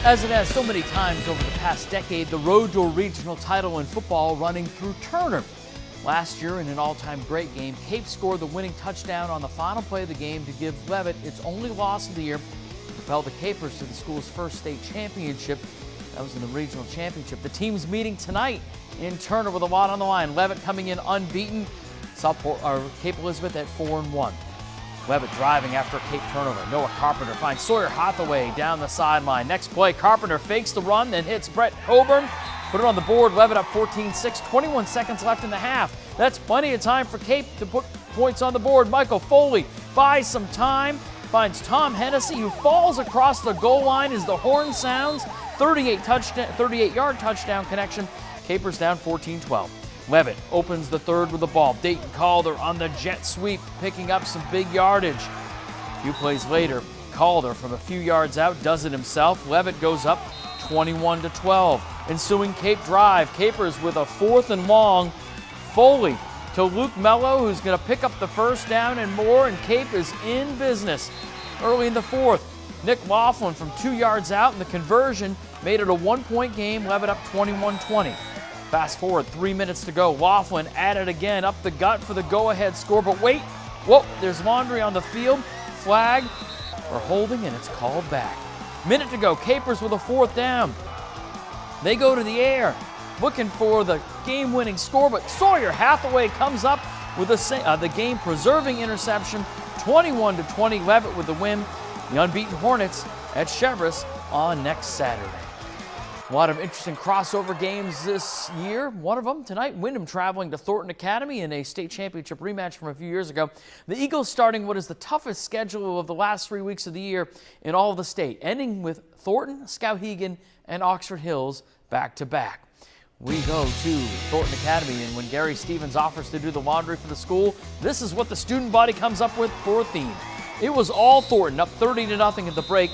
As it has so many times over the past decade, the road to a regional title in football running through Turner. Last year, in an all-time great game, Cape scored the winning touchdown on the final play of the game to give Leavitt its only loss of the year, to propel the Capers to the school's first state championship. That was in the regional championship. The team's meeting tonight in Turner with a lot on the line. Leavitt coming in unbeaten. Cape Elizabeth at 4-1. Leavitt driving after a Cape turnover. Noah Carpenter finds Sawyer Hathaway down the sideline. Next play, Carpenter fakes the run, then hits Brett Coburn. Put it on the board. Leavitt up 14-6. 21 seconds left in the half. That's plenty of time for Cape to put points on the board. Michael Foley buys some time. Finds Tom Hennessy, who falls across the goal line as the horn sounds. 38-yard touchdown connection. Capers down 14-12. Leavitt opens the third with the ball. Dayton Calder on the jet sweep, picking up some big yardage. A few plays later, Calder from a few yards out does it himself. Leavitt goes up 21-12. Ensuing Cape drive. Capers with a 4th and long. Foley to Luke Mello, who's going to pick up the first down and more, and Cape is in business. Early in the 4th, Nick Laughlin from 2 yards out, and the conversion made it a 1-point game. Leavitt up 21-20. Fast forward 3 minutes to go. Laughlin at it again, up the gut for the go-ahead score. But wait, whoa, there's laundry on the field. Flag for holding, and it's called back. Minute to go. Capers with a 4th down. They go to the air, looking for the game-winning score, but Sawyer Hathaway comes up with the game-preserving interception. 21-20. Leavitt with the win. The unbeaten Hornets at Cheverus on next Saturday. A lot of interesting crossover games this year. One of them tonight, Windham traveling to Thornton Academy in a state championship rematch from a few years ago. The Eagles starting what is the toughest schedule of the last 3 weeks of the year in all of the state, ending with Thornton, Skowhegan, and Oxford Hills back-to-back. We go to Thornton Academy, and when Gary Stevens offers to do the laundry for the school, this is what the student body comes up with for a theme. It was all Thornton, up 30-0 at the break.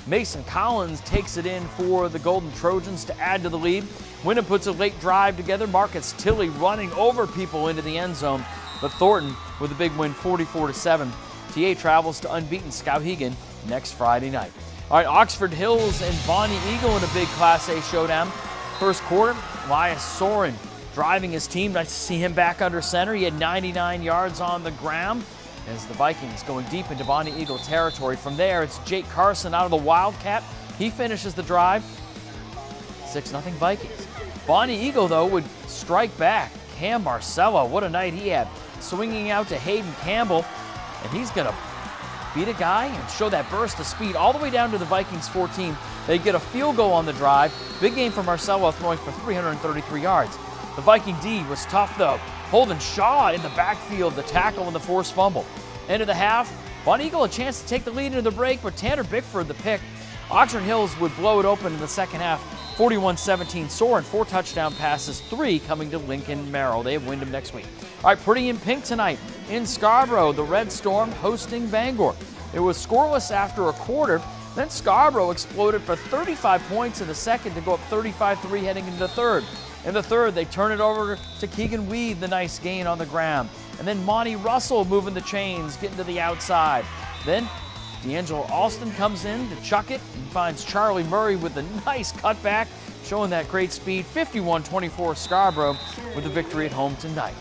Mason Collins takes it in for the Golden Trojans to add to the lead. Windham puts a late drive together. Marcus Tilley running over people into the end zone. But Thornton with a big win, 44-7. TA travels to unbeaten Skowhegan next Friday night. All right, Oxford Hills and Bonnie Eagle in a big Class A showdown. First quarter, Elias Soren driving his team. Nice to see him back under center. He had 99 yards on the ground as the Vikings going deep into Bonnie Eagle territory. From there, it's Jake Carson out of the Wildcat. He finishes the drive. 6-0 Vikings. Bonnie Eagle, though, would strike back. Cam Marcello, what a night he had. Swinging out to Hayden Campbell, and he's going to beat a guy and show that burst of speed all the way down to the Vikings 14. They get a field goal on the drive. Big game for Marcello, throwing for 333 yards. The Viking D was tough, though. Holden Shaw in the backfield, the tackle and the forced fumble. End of the half, Bonnie Eagle a chance to take the lead into the break, but Tanner Bickford the pick. Oxford Hills would blow it open in the second half. 41-17. Soren, 4 touchdown passes, 3 coming to Lincoln Merrill. They have Windham next week. All right, pretty in pink tonight in Scarborough. The Red Storm hosting Bangor. It was scoreless after a quarter. Then Scarborough exploded for 35 points in the second to go up 35-3 heading into the third. In the third, they turn it over to Keegan Weed, the nice gain on the ground. And then Monty Russell moving the chains, getting to the outside. Then D'Angelo Alston comes in to chuck it and finds Charlie Murray with a nice cutback, showing that great speed. 51-24 Scarborough with the victory at home tonight.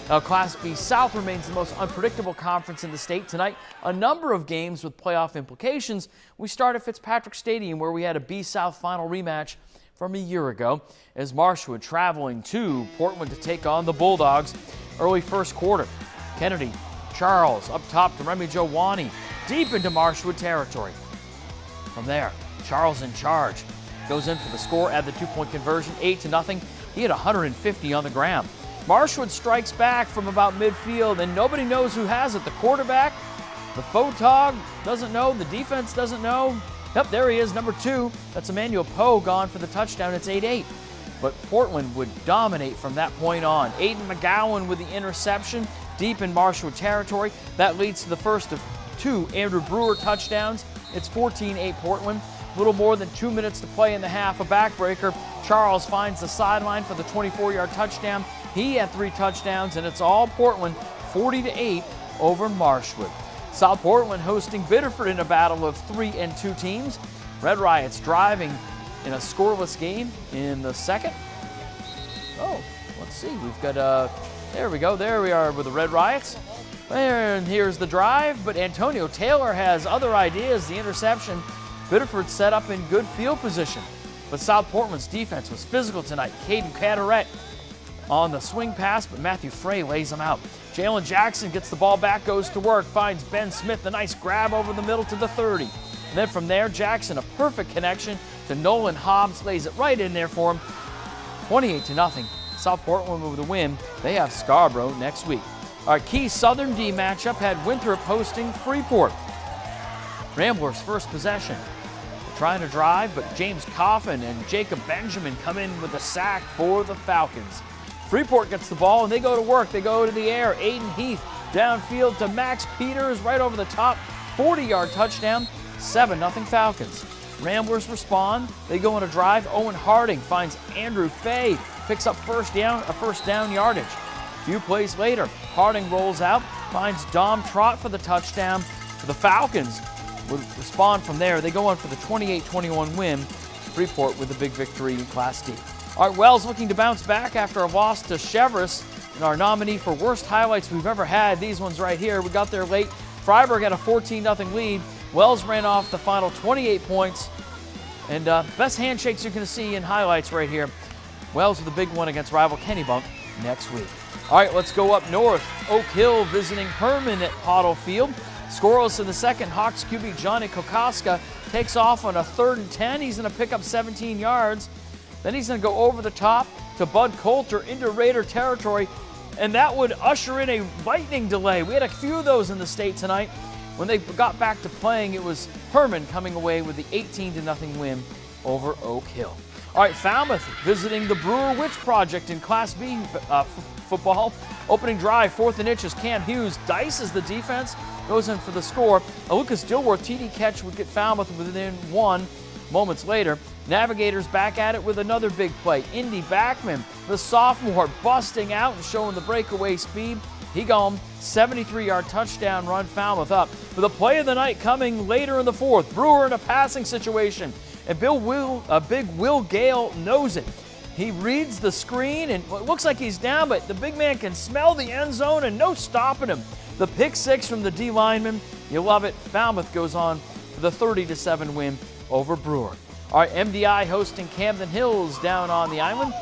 Now, Class B South remains the most unpredictable conference in the state. Tonight, a number of games with playoff implications. We start at Fitzpatrick Stadium, where we had a B South final rematch from a year ago, as Marshwood traveling to Portland to take on the Bulldogs. Early first quarter, Kennedy, Charles up top to Remy Jowani, deep into Marshwood territory. From there, Charles in charge, goes in for the score at the 2-point conversion, 8-0. He had 150 on the ground. Marshwood strikes back from about midfield, and nobody knows who has it. The quarterback, the photog doesn't know, the defense doesn't know. Yep, there he is, number 2. That's Emmanuel Poe gone for the touchdown. It's 8-8. But Portland would dominate from that point on. Aiden McGowan with the interception deep in Marshwood territory. That leads to the first of 2 Andrew Brewer touchdowns. It's 14-8 Portland. A little more than 2 minutes to play in the half. A backbreaker. Charles finds the sideline for the 24-yard touchdown. He had 3 touchdowns, and it's all Portland, 40-8 over Marshwood. South Portland hosting Biddeford in a battle of 3 and 2 teams. Red Riots driving in a scoreless game in the second. Oh, let's see. We've got there we go. There we are with the Red Riots. And here's the drive, but Antonio Taylor has other ideas. The interception. Biddeford set up in good field position, but South Portland's defense was physical tonight. Caden Carteret on the swing pass, but Matthew Frey lays him out. Jalen Jackson gets the ball back, goes to work, finds Ben Smith, a nice grab over the middle to the 30. And then from there, Jackson, a perfect connection to Nolan Hobbs, lays it right in there for him. 28-0. South Portland with the win. They have Scarborough next week. Our key Southern D matchup had Winthrop hosting Freeport. Ramblers' first possession. They're trying to drive, but James Coffin and Jacob Benjamin come in with a sack for the Falcons. Freeport gets the ball and they go to work. They go to the air. Aiden Heath downfield to Max Peters right over the top. 40-yard touchdown. 7-0 Falcons. Ramblers respond. They go on a drive. Owen Harding finds Andrew Fay. Picks up a first down yardage. A few plays later, Harding rolls out. Finds Dom Trott for the touchdown. For the Falcons would respond from there. They go on for the 28-21 win. Freeport with a big victory in Class D. All right, Wells looking to bounce back after a loss to Cheverus. And our nominee for worst highlights we've ever had, these ones right here. We got there late. Freiburg had a 14-0 lead. Wells ran off the final 28 points. And best handshakes you're going to see in highlights right here. Wells with a big one against rival Kennebunk next week. All right, let's go up north. Oak Hill visiting Herman at Pottle Field. Scoreless in the second. Hawks QB Johnny Kokoska takes off on a 3rd and 10. He's going to pick up 17 yards. Then he's going to go over the top to Bud Coulter into Raider territory, and that would usher in a lightning delay. We had a few of those in the state tonight. When they got back to playing, it was Herman coming away with the 18-0 win over Oak Hill. All right, Falmouth visiting the Brewer Witch Project in Class B football. Opening drive, 4th and inches. Cam Hughes dices the defense, goes in for the score. A Lucas Dilworth TD catch would get Falmouth within 1. Moments later, Navigators back at it with another big play. Indy Backman, the sophomore, busting out and showing the breakaway speed. He gone 73-yard touchdown run, Falmouth up. With a play of the night coming later in the 4th. Brewer in a passing situation, and big Will Gale knows it. He reads the screen, and it looks like he's down, but the big man can smell the end zone, and no stopping him. The pick six from the D lineman. You love it. Falmouth goes on for the 30-7 win over Brewer. All right, MDI hosting Camden Hills down on the island.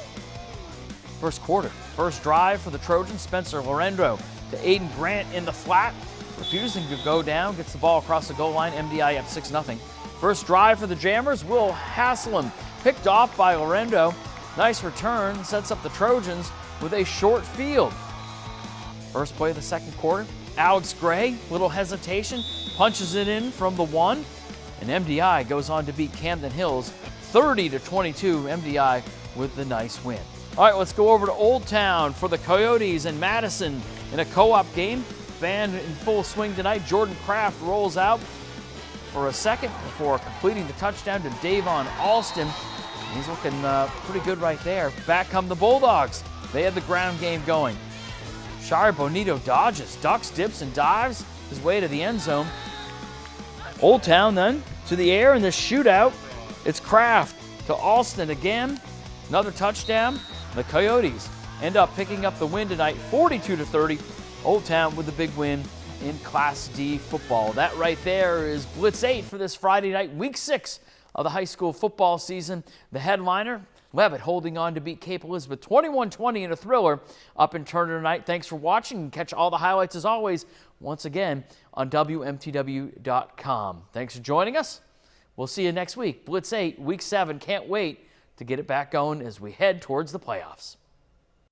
First quarter, first drive for the Trojans. Spencer Lorendo to Aiden Grant in the flat. Refusing to go down, gets the ball across the goal line. MDI up 6-0. First drive for the Jammers. Will Haslam picked off by Lorendo. Nice return, sets up the Trojans with a short field. First play of the second quarter. Alex Gray, little hesitation, punches it in from the 1. And MDI goes on to beat Camden Hills 30-22. MDI with the nice win. All right, let's go over to Old Town for the Coyotes and Madison in a co-op game. Band in full swing tonight. Jordan Kraft rolls out for a second before completing the touchdown to Davon Alston. He's looking pretty good right there. Back come the Bulldogs. They had the ground game going. Shire Bonito dodges, ducks, dips, and dives his way to the end zone. Old Town then to the air in this shootout. It's Kraft to Alston again. Another touchdown. The Coyotes end up picking up the win tonight, 42-30. Old Town with the big win in Class D football. That right there is Blitz 8 for this Friday night, week 6 of the high school football season. The headliner, Leavitt, holding on to beat Cape Elizabeth 21-20 in a thriller up in Turner tonight. Thanks for watching, and catch all the highlights as always once again on WMTW.com. Thanks for joining us. We'll see you next week. Blitz 8, week 7. Can't wait to get it back going as we head towards the playoffs.